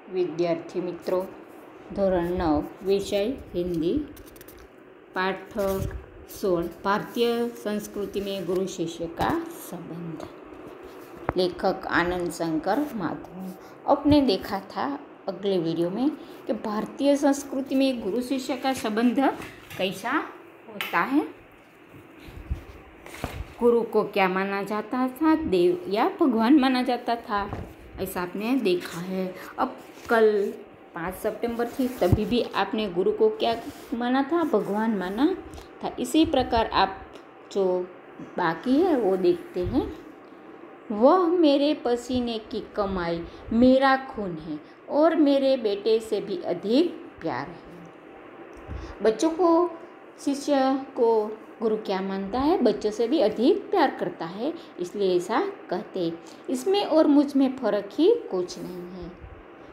विद्यार्थी मित्रों, धोरण 9 विषय हिंदी, पाठ 16 भारतीय संस्कृति में गुरु शिष्य का संबंध। लेखक आनंद शंकर माधवन। आपने देखा था अगले वीडियो में कि भारतीय संस्कृति में गुरु शिष्य का संबंध कैसा होता है। गुरु को क्या माना जाता था, देव या भगवान माना जाता था, ऐसा आपने देखा है। अब कल 5 सितंबर थी, तभी भी आपने गुरु को क्या माना था, भगवान माना था। इसी प्रकार आप जो बाकी है वो देखते हैं। वह मेरे पसीने की कमाई, मेरा खून है और मेरे बेटे से भी अधिक प्यार है। बच्चों को, शिष्य को गुरु क्या मानता है, बच्चों से भी अधिक प्यार करता है, इसलिए ऐसा कहते। इसमें और मुझ में फर्क ही कुछ नहीं है।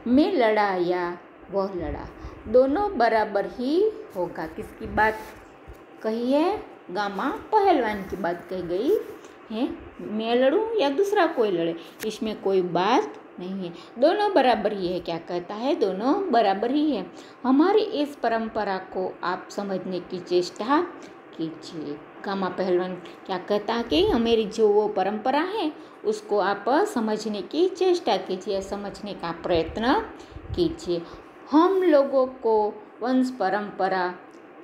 मैं लड़ा या वह लड़ा, दोनों बराबर ही होगा। किसकी बात कही है? गामा पहलवान की बात कही गई है। मैं लड़ूं या दूसरा कोई लड़े, इसमें कोई बात नहीं है, दोनों बराबर ही है। क्या कहता है? दोनों बराबर ही है। हमारी इस परंपरा को आप समझने की चेष्टा कीजिए। गामा पहलवान क्या कहता है कि हमारी जो वो परंपरा है उसको आप समझने की चेष्टा कीजिए, समझने का प्रयत्न कीजिए। हम लोगों को वंश परंपरा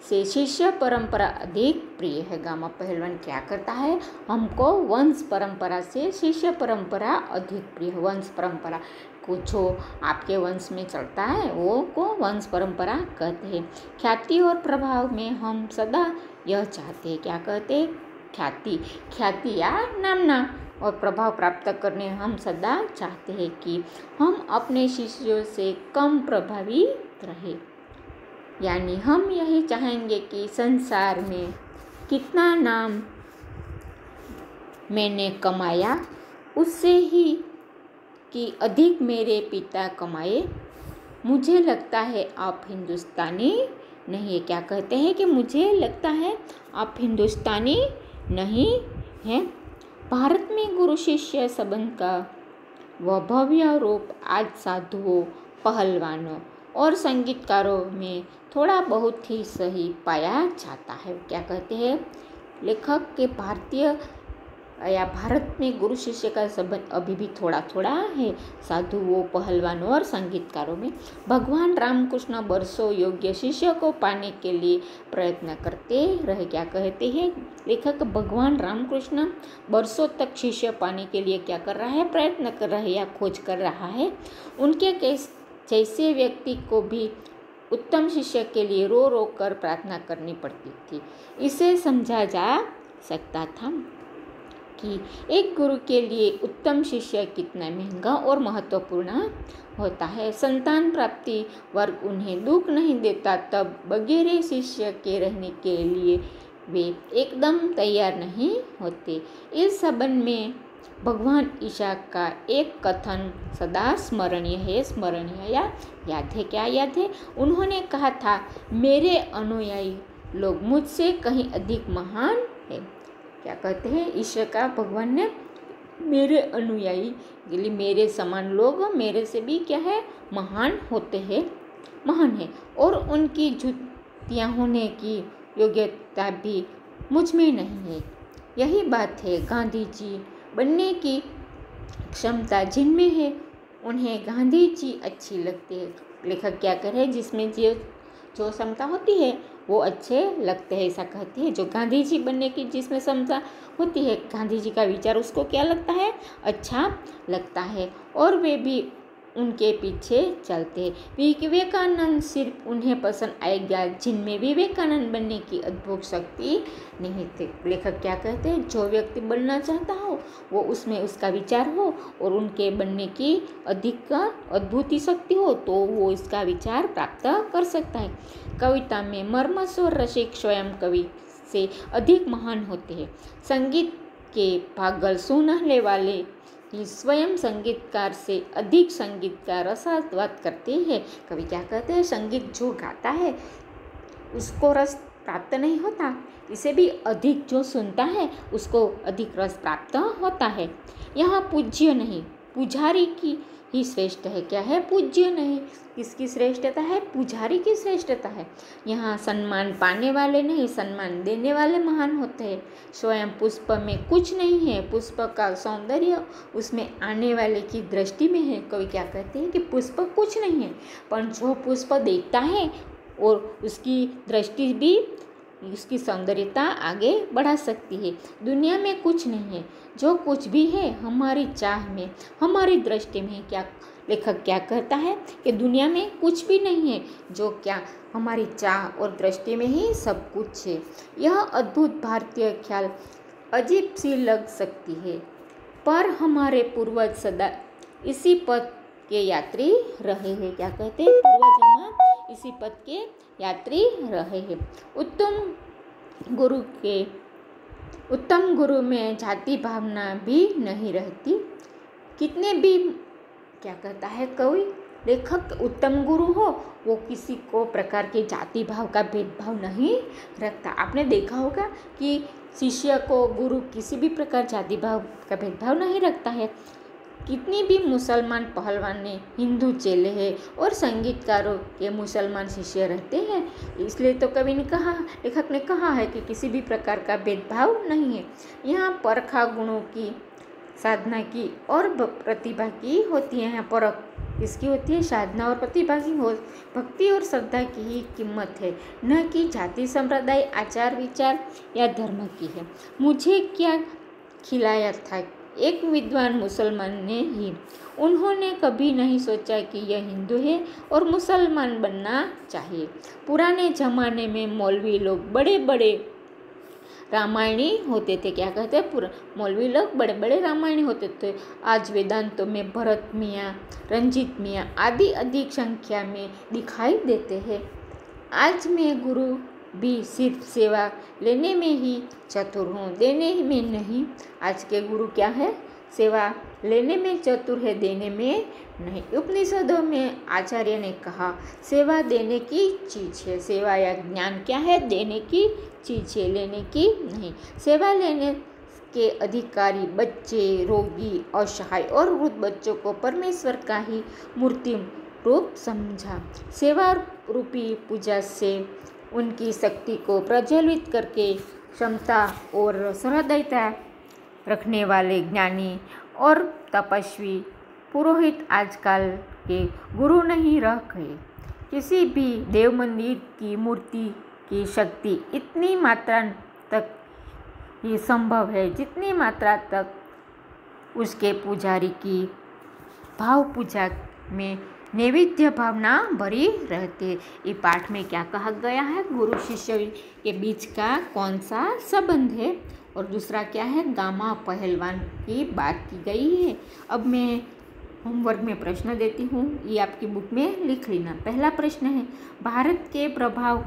से शिष्य परंपरा अधिक प्रिय है। गामा पहलवान क्या करता है? हमको वंश परंपरा से शिष्य परंपरा अधिक प्रिय है। वंश परंपरा कुछ आपके वंश में चलता है वो को वंश परंपरा कहते हैं। ख्याति और प्रभाव में हम सदा यह चाहते हैं। क्या कहते हैं? ख्याति या नामना और प्रभाव प्राप्त करने हम सदा चाहते हैं कि हम अपने शिष्यों से कम प्रभावित रहे। यानी हम यही चाहेंगे कि संसार में कितना नाम मैंने कमाया उससे ही कि अधिक मेरे पिता कमाए। मुझे लगता है आप हिंदुस्तानी नहीं है। क्या कहते हैं कि मुझे लगता है आप हिंदुस्तानी नहीं हैं। भारत में गुरु शिष्य संबंध का वह भव्य रूप आज साधुओं, पहलवानों और संगीतकारों में थोड़ा बहुत ही सही पाया जाता है। क्या कहते हैं लेखक के? भारत में गुरु शिष्य का संबंध अभी भी थोड़ा थोड़ा है, साधुओं, पहलवानों और संगीतकारों में। भगवान रामकृष्ण बरसों योग्य शिष्य को पाने के लिए प्रयत्न करते रहे। क्या कहते हैं लेखक? भगवान रामकृष्ण बरसों तक शिष्य पाने के लिए क्या कर रहा है? प्रयत्न कर रहा है या खोज कर रहा है। उनके जैसे व्यक्ति को भी उत्तम शिष्य के लिए रो रो कर प्रार्थना करनी पड़ती थी। इसे समझा जा सकता था कि एक गुरु के लिए उत्तम शिष्य कितना महंगा और महत्वपूर्ण होता है। संतान प्राप्ति वर्ग उन्हें दुख नहीं देता, तब बगैर शिष्य के रहने के लिए वे एकदम तैयार नहीं होते। इस संबंध में भगवान ईशा का एक कथन सदा स्मरणीय या याद है? क्या याद है? उन्होंने कहा था, मेरे अनुयायी लोग मुझसे कहीं अधिक महान है। क्या कहते हैं ईश्वर का? भगवान ने मेरे अनुयायी लिए मेरे समान लोग मेरे से भी क्या है? महान होते हैं, महान है, और उनकी जुतियाँ होने की योग्यता भी मुझ में नहीं है। यही बात है, गांधी जी बनने की क्षमता जिनमें है उन्हें गांधी जी अच्छी लगती है। लेखक क्या करे? जिसमें जो क्षमता होती है वो अच्छे लगते हैं, ऐसा कहते हैं। जो गांधी जी बनने की जिसमें क्षमता होती है, गांधी जी का विचार उसको क्या लगता है? अच्छा लगता है, और वे भी उनके पीछे चलते हैं। विवेकानंद सिर्फ उन्हें पसंद आएगा जिनमें विवेकानंद बनने की अद्भुत शक्ति नहीं थी। लेखक क्या कहते हैं? जो व्यक्ति बनना चाहता हो वो उसमें उसका विचार हो और उनके बनने की अधिक अद्भुत शक्ति हो तो वो इसका विचार प्राप्त कर सकता है। कविता में मर्मस्व रसिक स्वयं कवि से अधिक महान होते हैं। संगीत के पागल सुनहले वाले ही स्वयं संगीतकार से अधिक संगीत का रसास्वाद करते हैं। कवि क्या कहते हैं? संगीत जो गाता है उसको रस प्राप्त नहीं होता, इसे भी अधिक जो सुनता है उसको अधिक रस प्राप्त होता है। यहाँ पूज्य नहीं पुजारी की ही श्रेष्ठ है, क्या है, पूज्य नहीं। किसकी श्रेष्ठता है, पुजारी की श्रेष्ठता है। यहाँ सम्मान पाने वाले नहीं, सम्मान देने वाले महान होते हैं। स्वयं पुष्प में कुछ नहीं है, पुष्प का सौंदर्य उसमें आने वाले की दृष्टि में है। कवि क्या कहते हैं कि पुष्प कुछ नहीं है, पर जो पुष्प देखता है और उसकी दृष्टि भी उसकी सौंदर्यता आगे बढ़ा सकती है। दुनिया में कुछ नहीं है, जो कुछ भी है हमारी चाह में, हमारी दृष्टि में। क्या लेखक क्या कहता है कि दुनिया में कुछ भी नहीं है, जो क्या हमारी चाह और दृष्टि में ही सब कुछ है। यह अद्भुत भारतीय ख्याल अजीब सी लग सकती है, पर हमारे पूर्वज सदा इसी पथ के यात्री रहे हैं। क्या कहते हैं, पूर्वज हमारे इसी पथ के यात्री रहे हैं। उत्तम गुरु में जाति भावना भी नहीं रहती। कितने भी, क्या कहता है कवि लेखक, उत्तम गुरु हो वो किसी को प्रकार के जाति भाव का भेदभाव नहीं रखता। आपने देखा होगा कि शिष्य को गुरु किसी भी प्रकार जाति भाव का भेदभाव नहीं रखता है। कितनी भी मुसलमान पहलवान ने हिंदू चेले हैं और संगीतकारों के मुसलमान शिष्य रहते हैं, इसलिए तो कवि ने कहा, लेखक ने कहा है कि किसी भी प्रकार का भेदभाव नहीं है। यहाँ परखा गुणों की, साधना की और प्रतिभा की होती है। यहाँ परख किसकी होती है, साधना और प्रतिभा की हो, भक्ति और श्रद्धा की ही कीमत है, न कि जाति संप्रदाय आचार विचार या धर्म की है। मुझे क्या खिलाया था एक विद्वान मुसलमान ने ही, उन्होंने कभी नहीं सोचा कि यह हिंदू है और मुसलमान बनना चाहिए। पुराने जमाने में मौलवी लोग बड़े बड़े रामायणी होते थे। क्या कहते हैं, पूरा मौलवी लोग बड़े बड़े रामायणी होते थे। आज वेदांतों में भरत मियाँ, रंजीत मियाँ आदि अधिक संख्या में दिखाई देते हैं। आज मैं गुरु भी सिर्फ सेवा लेने में ही चतुर हूँ, देने में नहीं। आज के गुरु क्या है, सेवा लेने में चतुर है, देने में नहीं। उपनिषदों में आचार्य ने कहा सेवा देने की चीज़ है। सेवा या ज्ञान क्या है, देने की चीज़ है, लेने की नहीं। सेवा लेने के अधिकारी बच्चे, रोगी, असहाय और वृद्ध बच्चों को परमेश्वर का ही मूर्ति रूप समझा। सेवा रूपी पूजा से उनकी शक्ति को प्रज्वलित करके क्षमता और सहृदयता रखने वाले ज्ञानी और तपस्वी पुरोहित आजकल के गुरु नहीं रह गए। किसी भी देव मंदिर की मूर्ति की शक्ति इतनी मात्रा तक ही संभव है जितनी मात्रा तक उसके पुजारी की भाव पूजा में नैवेद्य भावना भरी रहती है। ये पाठ में क्या कहा गया है, गुरु शिष्य के बीच का कौन सा संबंध है, और दूसरा क्या है, गामा पहलवान की बात की गई है। अब मैं होमवर्क में प्रश्न देती हूँ, ये आपकी बुक में लिख लेना। पहला प्रश्न है, भारत के प्रभाव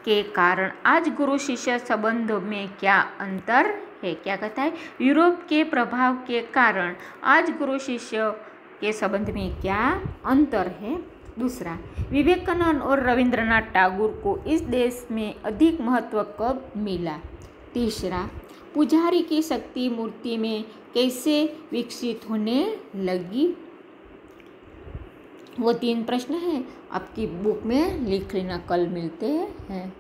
के कारण आज गुरु शिष्य संबंधों में क्या अंतर है। क्या कहता है, यूरोप के प्रभाव के कारण आज गुरु शिष्य के संबंध में क्या अंतर है। दूसरा, विवेकानंद और रविंद्रनाथ टैगोर को इस देश में अधिक महत्व कब मिला। तीसरा, पुजारी की शक्ति मूर्ति में कैसे विकसित होने लगी। वो 3 प्रश्न हैं, आपकी बुक में लिख लेना। कल मिलते हैं।